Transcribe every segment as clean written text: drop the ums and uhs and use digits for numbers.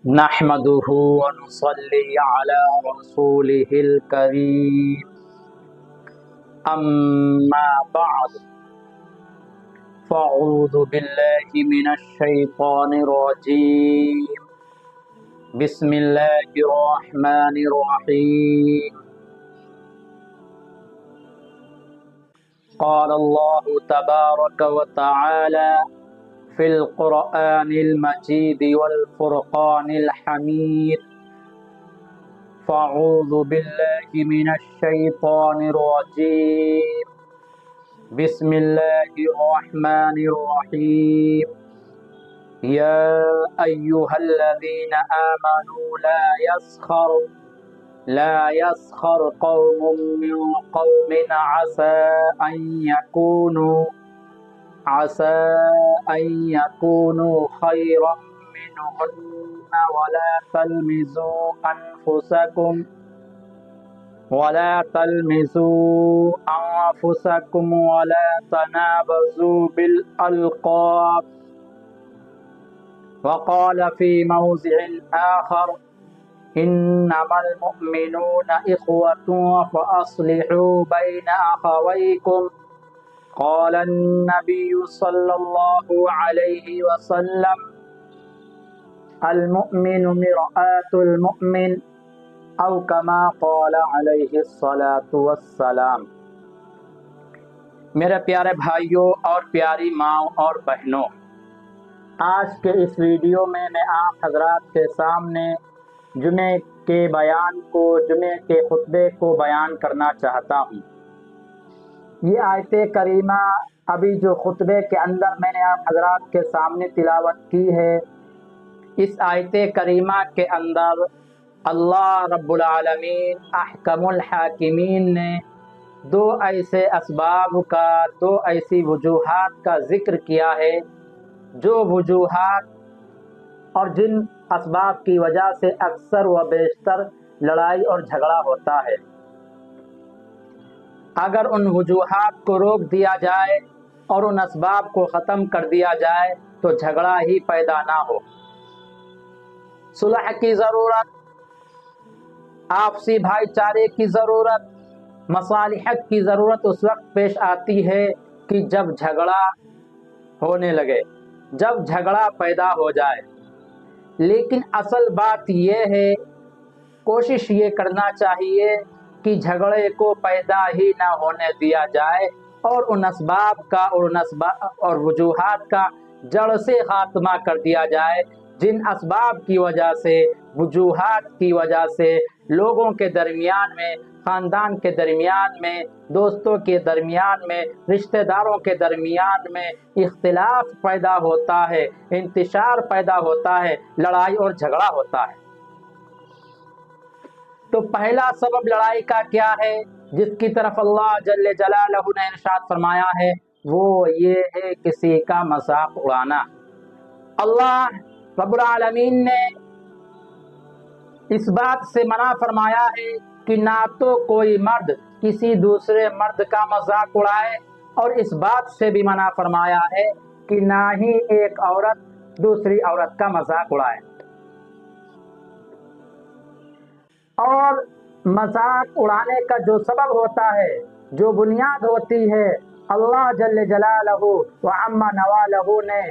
نحمده ونصلي على رسوله الكريم أما بعد فأعوذ بالله من الشيطان الرجيم بسم الله الرحمن الرحيم قال الله تبارك وتعالى في القرآن المجيد والفرقان الحميد فأعوذ بالله من الشيطان الرجيم بسم الله الرحمن الرحيم يا أيها الذين آمنوا لا يسخر قوم من قوم عسى أن يكونوا خيرا منهن ولا تلمزوا أنفسكم ولا تنابزوا بالألقاب وقال في موضع آخر إنما المؤمنون إخوة فأصلحوا بين أخويكم قال النبي صلى الله عليه وسلم المؤمن مرآة المؤمن او كما قال علیہ الصلاۃ والسلام۔ میرے پیارے بھائیوں اور پیاری ماں اور بہنوں، آج کے اس ویڈیو میں آپ حضرات کے سامنے جمعے کے خطبے کو بیان کرنا چاہتا ہوں۔ یہ آیت کریمہ ابھی جو خطبے کے اندر میں نے آپ حضرات کے سامنے تلاوت کی ہے، اس آیت کریمہ کے اندر اللہ رب العالمین احکم الحاکمین نے دو ایسے اسباب کا، دو ایسی وجوہات کا ذکر کیا ہے، جو وجوہات اور جن اسباب کی وجہ سے اکثر و بیشتر لڑائی اور جھگڑا ہوتا ہے۔ اگر ان وجوہات کو روک دیا جائے اور ان اسباب کو ختم کر دیا جائے تو جھگڑا ہی پیدا نہ ہو۔ صلح کی ضرورت، آپسی بھائی چارے کی ضرورت، مصالحت کی ضرورت اس وقت پیش آتی ہے کہ جب جھگڑا ہونے لگے، جب جھگڑا پیدا ہو جائے۔ لیکن اصل بات یہ ہے، کوشش یہ کرنا چاہیے کہ جھگڑے کو پیدا ہی نہ ہونے دیا جائے اور ان اسباب کا اور وجوہات کا جڑ سے خاتمہ کر دیا جائے، جن اسباب کی وجہ سے، وجوہات کی وجہ سے لوگوں کے درمیان میں، خاندان کے درمیان میں، دوستوں کے درمیان میں، رشتہ داروں کے درمیان میں اختلاف پیدا ہوتا ہے، انتشار پیدا ہوتا ہے، لڑائی اور جھگڑا ہوتا ہے۔ تو پہلا سبب لڑائی کا کیا ہے، جس کی طرف اللہ جل جلالہ نے ارشاد فرمایا ہے، وہ یہ ہے کسی کا مذاق اڑانا۔ اللہ رب العالمین نے اس بات سے منع فرمایا ہے کہ نہ تو کوئی مرد کسی دوسرے مرد کا مذاق اڑائے، اور اس بات سے بھی منع فرمایا ہے کہ نہ ہی ایک عورت دوسری عورت کا مذاق اڑائے۔ اور مذاق اڑانے کا جو سبب ہوتا ہے، جو بنیاد ہوتی ہے، اللہ جل جلالہ وعم نوالہ نے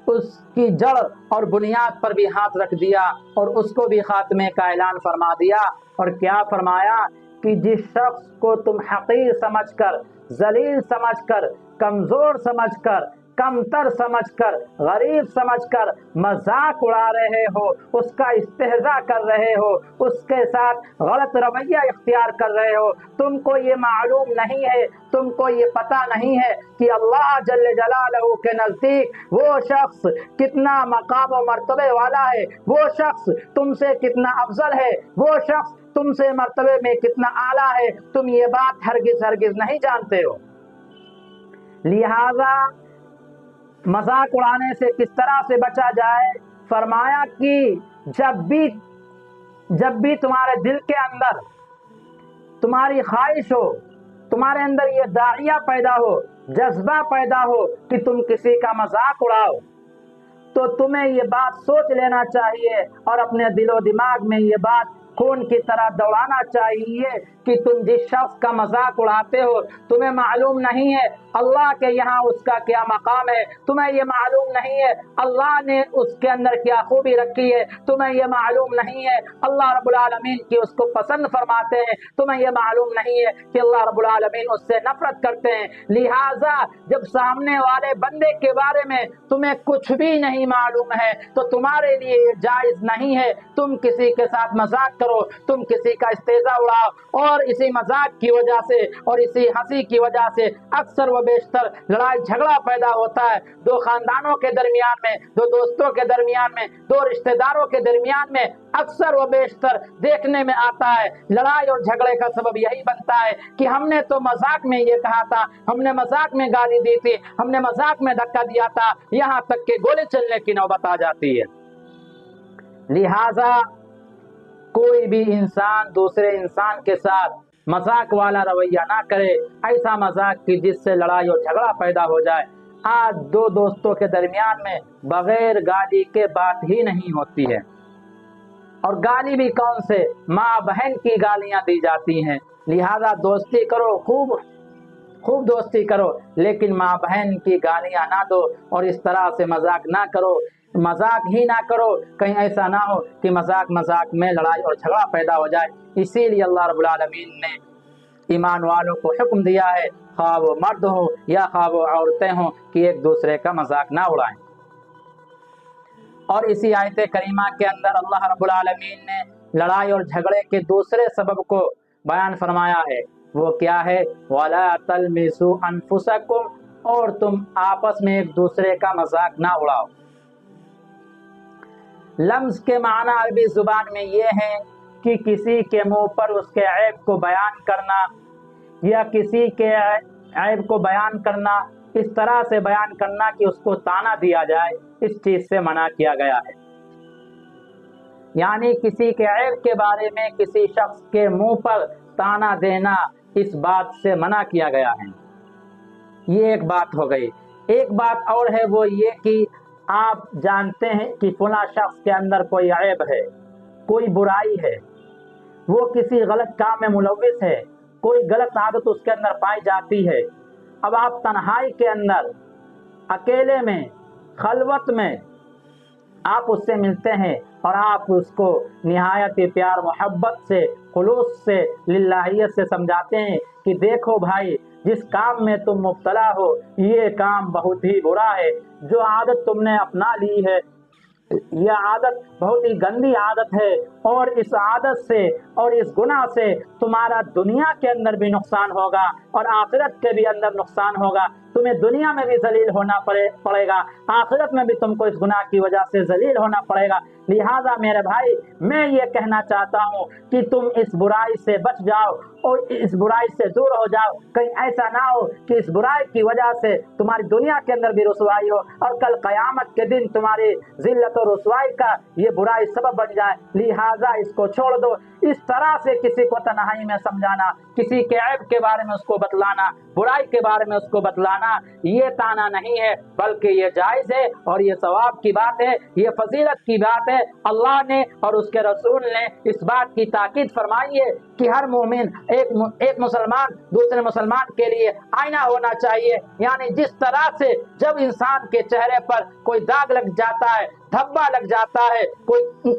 اس کی جڑ اور بنیاد پر بھی ہاتھ رکھ دیا اور اس کو بھی خاتمے کا اعلان فرما دیا۔ اور کیا فرمایا کہ جس شخص کو تم حقیر سمجھ کر، ذلیل سمجھ کر، کمزور سمجھ کر، کمتر سمجھ کر، غریب سمجھ کر مذاق اڑا رہے ہو، اس کا استہزاء کر رہے ہو، اس کے ساتھ غلط رویہ اختیار کر رہے ہو، تم کو یہ معلوم نہیں ہے، تم کو یہ پتہ نہیں ہے کہ اللہ جل جلالہ کے نزدیک وہ شخص کتنا مقام و مرتبے والا ہے، وہ شخص تم سے کتنا افضل ہے، وہ شخص تم سے مرتبے میں کتنا اعلیٰ ہے، تم یہ بات ہرگز نہیں جانتے ہو۔ لہذا مذاق اڑانے سے کس طرح سے بچا جائے؟ فرمایا کہ جب بھی تمہارے دل کے اندر تمہاری خواہش ہو، تمہارے اندر یہ داعیہ پیدا ہو، جذبہ پیدا ہو کہ تم کسی کا مذاق اڑاؤ، تو تمہیں یہ بات سوچ لینا چاہیے اور اپنے دل و دماغ میں یہ بات خون کی طرح دوڑانا چاہیے کہ تم جس شخص کا مذاق اڑاتے ہو تمہیں معلوم نہیں ہے اللہ کے یہاں اس کا کیا مقام ہے، تمہیں یہ معلوم نہیں ہے اللہ نے اس کے اندر کیا خوبی رکھی ہے، تمہیں یہ معلوم نہیں ہے اللہ رب العالمین کی اس کو پسند فرماتے ہیں، تمہیں یہ معلوم نہیں ہے کہ اللہ رب العالمین اس سے نفرت کرتے ہیں۔ لہٰذا جب سامنے والے بندے کے بارے میں تمہیں کچھ بھی نہیں معلوم ہے تو تمہارے لیے یہ جائز نہیں ہے تم کسی کے ساتھ مذاق کرو، تم کسی کا استہزاء اڑاؤ، اور اسی مذاق کی وجہ سے اور اسی ہنسی کی وجہ سے اکثر و بیشتر لڑائی جھگڑا پیدا ہوتا ہے، دو خاندانوں کے درمیان میں، دو دوستوں کے درمیان میں، دو رشتہ داروں کے درمیان میں اکثر و بیشتر دیکھنے میں آتا ہے۔ لڑائی اور جھگڑے کا سبب یہی بنتا ہے کہ ہم نے تو مذاق میں یہ کہا تھا، ہم نے مذاق میں گالی دی تھی، ہم نے مذاق میں دھکا دیا تھا، یہاں تک کہ گولی چلنے کی نوبت آ جاتی ہے۔ لہٰذا کوئی بھی انسان دوسرے انسان کے ساتھ مذاق والا رویہ نہ کرے، ایسا مذاق کی جس سے لڑائی اور جھگڑا پیدا ہو جائے۔ آج دو دوستوں کے درمیان میں بغیر گالی کے بات ہی نہیں ہوتی ہے، اور گالی بھی کون سے، ماں بہن کی گالیاں دی جاتی ہیں۔ لہذا دوستی کرو، خوب دوستی کرو، لیکن ماں بہن کی گالیاں نہ دو، اور اس طرح سے مذاق نہ کرو، مذاق ہی نہ کرو، کہیں ایسا نہ ہو کہ مذاق میں لڑائی اور جھگڑا پیدا ہو جائے۔ اسی لیے اللہ رب العالمین نے ایمان والوں کو حکم دیا ہے، خواہ وہ مرد ہو یا خواہ وہ عورتیں ہوں، کہ ایک دوسرے کا مذاق نہ اڑائیں۔ اور اسی آیت کریمہ کے اندر اللہ رب العالمین نے لڑائی اور جھگڑے کے دوسرے سبب کو بیان فرمایا ہے، وہ کیا ہے؟ وَلَا تَلْمِزُوا أَنفُسَكُمْ، اور تم آپس میں ایک دوسرے کا مذاق نہ اڑاؤ۔ لمز کے معنی عربی زبان میں یہ ہے کہ کسی کے منہ پر اس کے عیب کو بیان کرنا، یا کسی کے عیب کو بیان کرنا، اس طرح سے بیان کرنا کہ اس کو طعنہ دیا جائے، اس چیز سے منع کیا گیا ہے۔ یعنی کسی کے عیب کے بارے میں کسی شخص کے منہ پر طعنہ دینا، اس بات سے منع کیا گیا ہے۔ یہ ایک بات ہو گئی۔ ایک بات اور ہے، وہ یہ کہ آپ جانتے ہیں کہ فلاں شخص کے اندر کوئی عیب ہے، کوئی برائی ہے، وہ کسی غلط کام میں ملوث ہے، کوئی غلط عادت اس کے اندر پائی جاتی ہے۔ اب آپ تنہائی کے اندر، اکیلے میں، خلوت میں آپ اس سے ملتے ہیں اور آپ اس کو نہایت پیار محبت سے، خلوص سے، للہیت سے سمجھاتے ہیں کہ دیکھو بھائی، جس کام میں تم مبتلا ہو یہ کام بہت ہی برا ہے، جو عادت تم نے اپنا لی ہے یہ عادت بہت ہی گندی عادت ہے، اور اس عادت سے اور اس گناہ سے تمہارا دنیا کے اندر بھی نقصان ہوگا اور آخرت کے بھی اندر نقصان ہوگا، تمہیں دنیا میں بھی ذلیل ہونا پڑے گا، آخرت میں بھی تم کو اس گناہ کی وجہ سے ذلیل ہونا پڑے گا۔ لہٰذا میرے بھائی، میں یہ کہنا چاہتا ہوں کہ تم اس برائی سے بچ جاؤ اور اس برائی سے دور ہو جاؤ، کہیں ایسا نہ ہو کہ اس برائی کی وجہ سے تمہاری دنیا کے اندر بھی رسوائی ہو اور کل قیامت کے دن تمہاری ذلت و رسوائی کا یہ برائی سبب بن جائے۔ لہٰذا اس کو چھوڑ دو۔ اس طرح سے کسی کو تنہائی میں سمجھانا، کسی کے عیب کے بارے میں اس کو بتلانا، برائی کے بارے میں اس کو بتلانا، یہ طعنہ نہیں ہے، بلکہ یہ جائز ہے اور یہ ثواب کی بات ہے، یہ فضیلت کی بات ہے۔ اللہ نے اور اس کے رسول نے اس بات کی تاکید فرمائی ہے کہ ہر مومن، ایک مسلمان دوسرے مسلمان کے لیے آئینہ ہونا چاہیے۔ یعنی جس طرح سے جب انسان کے چہرے پر کوئی داغ لگ جاتا ہے، دھبا لگ جاتا ہے،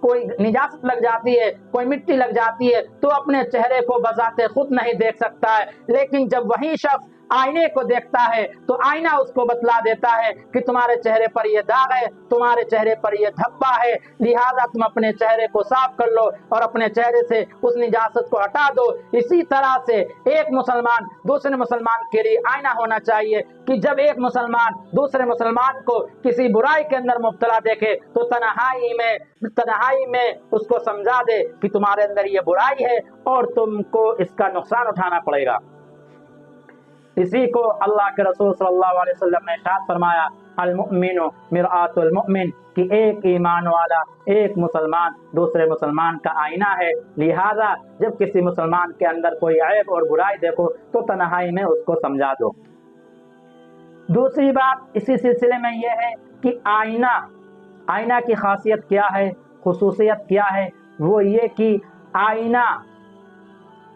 کوئی نجاست لگ جاتی ہے، کوئی مٹی لگ جاتی ہے، تو اپنے چہرے کو بذات خود نہیں دیکھ سکتا ہے، لیکن جب وہی شخص آئینے کو دیکھتا ہے تو آئینہ اس کو بتلا دیتا ہے کہ تمہارے چہرے پر یہ داغ ہے، تمہارے چہرے پر یہ دھبا ہے، لہذا تم اپنے چہرے کو صاف کر لو اور اپنے چہرے سے اس نجاست کو ہٹا دو۔ اسی طرح سے ایک مسلمان دوسرے مسلمان کے لیے آئینہ ہونا چاہیے کہ جب ایک مسلمان دوسرے مسلمان کو کسی برائی کے اندر مبتلا دیکھے تو تنہائی میں اس کو سمجھا دے کہ تمہارے اندر یہ برائی ہے اور تم کو اس کا نقصان اٹھانا پڑے گا۔ اسی کو اللہ کے رسول صلی اللہ علیہ وسلم نے ارشاد فرمایا، المؤمن مرآت المؤمن، کہ ایک ایمان والا، ایک مسلمان دوسرے مسلمان کا آئینہ ہے۔ لہذا جب کسی مسلمان کے اندر کوئی عیب اور برائی دیکھو تو تنہائی میں اس کو سمجھا دو۔ دوسری بات اسی سلسلے میں یہ ہے کہ آئینہ آئینہ کی خاصیت کیا ہے، خصوصیت کیا ہے؟ وہ یہ کہ آئینہ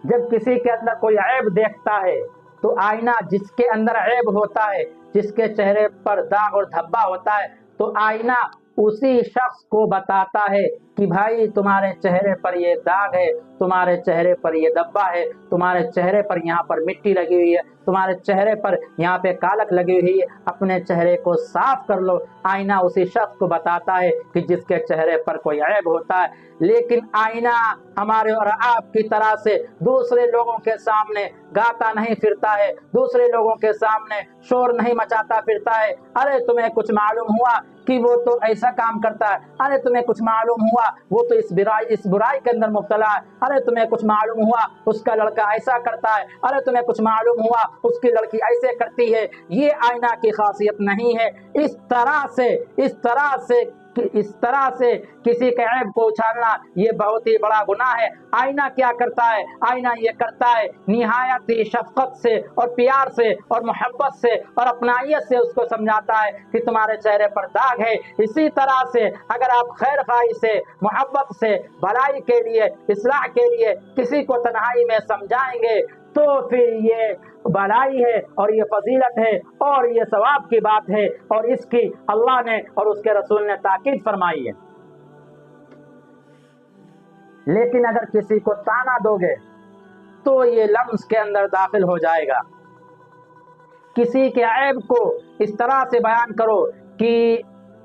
جب کسی کے اندر کوئی عیب دیکھتا ہے تو آئینہ جس کے اندر عیب ہوتا ہے، جس کے چہرے پر داغ اور دھبا ہوتا ہے، تو آئینہ اسی شخص کو بتاتا ہے کہ بھائی تمہارے چہرے پر یہ داغ ہے، تمہارے چہرے پر یہ دھبا ہے، تمہارے چہرے پر یہاں پر مٹی لگی ہوئی ہے، تمہارے چہرے پر یہاں پہ کالک لگی ہوئی ہے، اپنے چہرے کو صاف کر لو۔ آئینہ اسی شخص کو بتاتا ہے کہ جس کے چہرے پر کوئی عیب ہوتا ہے۔ لیکن آئینہ ہمارے اور آپ کی طرح سے دوسرے لوگوں کے سامنے گاتا نہیں پھرتا ہے، دوسرے لوگوں کے سامنے شور نہیں مچاتا پھرتا ہے۔ ارے تمہیں کچھ معلوم ہوا کہ وہ تو ایسا کام کرتا ہے، ارے تمہیں کچھ معلوم ہوا وہ تو اس برائی کے اندر مبتلا ہے، ارے تمہیں کچھ معلوم ہوا اس کا لڑکا ایسا کرتا ہے، ارے تمہیں کچھ معلوم ہوا اس کی لڑکی ایسے کرتی ہے۔ یہ آئینہ کی خاصیت نہیں ہے۔ اس طرح سے کسی کے عیب کو اچھالنا یہ بہت ہی بڑا گناہ ہے۔ آئینہ کیا کرتا ہے؟ آئینہ یہ کرتا ہے نہایت ہی شفقت سے اور پیار سے اور محبت سے اور اپنائیت سے اس کو سمجھاتا ہے کہ تمہارے چہرے پر داغ ہے۔ اسی طرح سے اگر آپ خیر خواہی سے، محبت سے، بھلائی کے لیے، اصلاح کے لیے کسی کو تنہائی میں سمجھائیں گے تو پھر یہ بھلائی ہے اور یہ فضیلت ہے اور یہ ثواب کی بات ہے، اور اس کی اللہ نے اور اس کے رسول نے تاکید فرمائی ہے۔ لیکن اگر کسی کو تانا دو گے تو یہ لمس کے اندر داخل ہو جائے گا۔ کسی کے عیب کو اس طرح سے بیان کرو کہ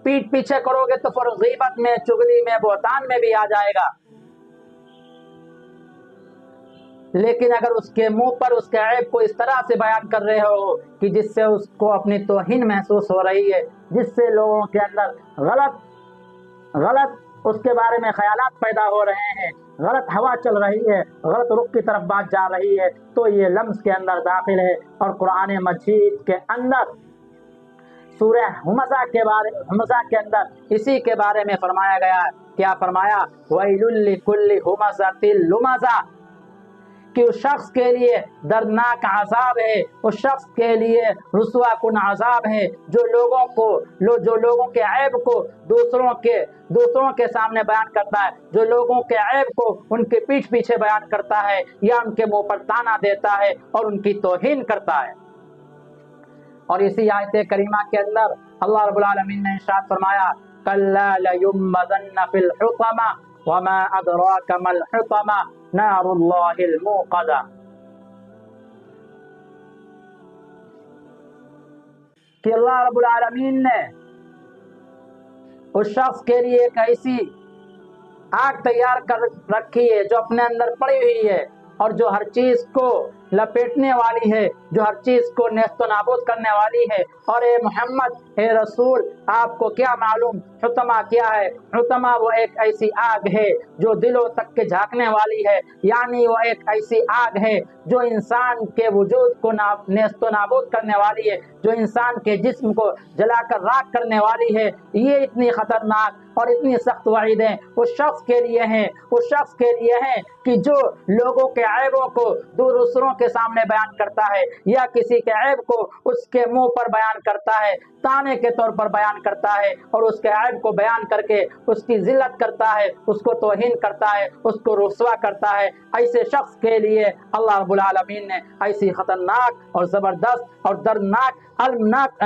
پیٹھ پیچھے کرو گے تو پھر غیبت میں، چغلی میں، بہتان میں بھی آ جائے گا۔ لیکن اگر اس کے منہ پر اس کے عیب کو اس طرح سے بیان کر رہے ہو کہ جس سے اس کو اپنی توہین محسوس ہو رہی ہے، جس سے لوگوں کے اندر غلط اس کے بارے میں خیالات پیدا ہو رہے ہیں، غلط ہوا چل رہی ہے، غلط رخ کی طرف بات جا رہی ہے، تو یہ لمس کے اندر داخل ہے۔ اور قرآن مجید کے اندر سورہ ہمزہ کے اندر اسی کے بارے میں فرمایا گیا ہے۔ کیا فرمایا؟ وَيْلٌ لِكُلِّ هُمَزَةٍ لُمَزَةٍ، کہ اس شخص کے لیے دردناک عذاب ہے، اس شخص کے لیے رسوا کن عذاب ہے جو لوگوں کے عیب کو دوسروں کے سامنے بیان کرتا ہے، جو لوگوں کے عیب کو ان کے پیٹھ پیچھے بیان کرتا ہے یا ان کے منہ پر تانا دیتا ہے اور ان کی توہین کرتا ہے۔ اور اسی آیت کریمہ کے اندر اللہ رب العالمین نے ارشاد فرمایا کَلَّا لَيُنبَذَنَّ فِي الْحُطَمَةِ وَمَا أَدْرَاكَ مَا الْحُطَمَةُ نَارُ اللَّهِ الْمُوقَدَةُ، کہ اللہ رب العالمین نے اس شخص کے لیے ایک ایسی آگ تیار کر رکھی ہے جو اپنے اندر پڑی ہوئی ہے اور جو ہر چیز کو لپیٹنے والی ہے، جو ہر چیز کو نیست و نابود کرنے والی ہے۔ اور اے محمد، اے رسول، آپ کو کیا معلوم حطمہ کیا ہے؟ حطمہ وہ ایک ایسی آگ ہے جو دلوں تک کے جھانکنے والی ہے، یعنی وہ ایک ایسی آگ ہے جو انسان کے وجود کو نیست و نابود کرنے والی ہے، جو انسان کے جسم کو جلا کر راکھ کرنے والی ہے۔ یہ اتنی خطرناک اور اتنی سخت وعیدیں اس شخص کے لیے ہیں کہ جو لوگوں کے عیبوں کو دوسروں کے سامنے بیان کرتا ہے یا کسی کے عیب کو اس کے منہ پر بیان کرتا ہے، تانے کے طور پر بیان کرتا ہے، اور اس کے عیب کو بیان کر کے اس کی ذلت کرتا ہے، اس کو توہین کرتا ہے، اس کو رسوا کرتا ہے۔ ایسے شخص کے لیے اللہ رب العالمین نے ایسی خطرناک اور زبردست اور دردناک المناک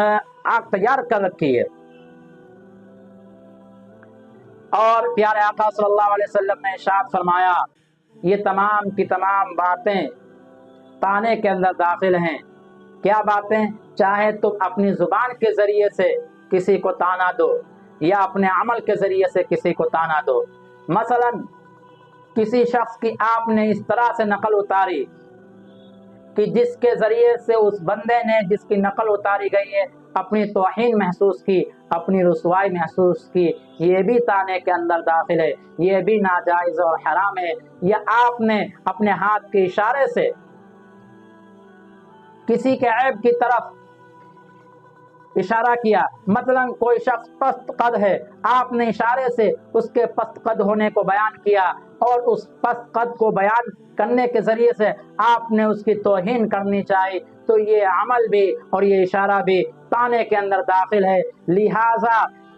آگ تیار کر رکھی ہے۔ اور پیارے آقا صلی اللہ علیہ وسلم نے ارشاد فرمایا یہ تمام کی تمام باتیں تانے کے اندر داخل ہیں۔ کیا باتیں؟ چاہے تم اپنی زبان کے ذریعے سے کسی کو تانا دو یا اپنے عمل کے ذریعے سے کسی کو تانا دو۔ مثلا کسی شخص کی آپ نے اس طرح سے نقل اتاری کہ جس کے ذریعے سے اس بندے نے جس کی نقل اتاری گئی ہے اپنی توہین محسوس کی، اپنی رسوائی محسوس کی، یہ بھی تانے کے اندر داخل ہے، یہ بھی ناجائز اور حرام ہے۔ یا آپ نے اپنے ہاتھ کے اشارے سے کسی کے عیب کی طرف اشارہ کیا، مثلا کوئی شخص پست قد ہے، آپ نے اشارے سے اس کے پست قد ہونے کو بیان کیا اور اس پست قد کو بیان کرنے کے ذریعے سے آپ نے اس کی توہین کرنی چاہی، تو یہ عمل بھی اور یہ اشارہ بھی تانے کے اندر داخل ہے۔ لہٰذا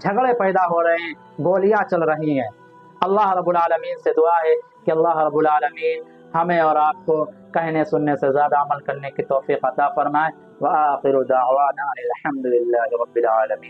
جھگڑے پیدا ہو رہے ہیں، گولیاں چل رہی ہیں۔ اللہ رب العالمین سے دعا ہے کہ اللہ رب العالمین ہمیں اور آپ کو کہنے سننے سے زیادہ عمل کرنے کی توفیق عطا فرمائے۔ وآخر دعوانا الحمد للہ رب العالمین۔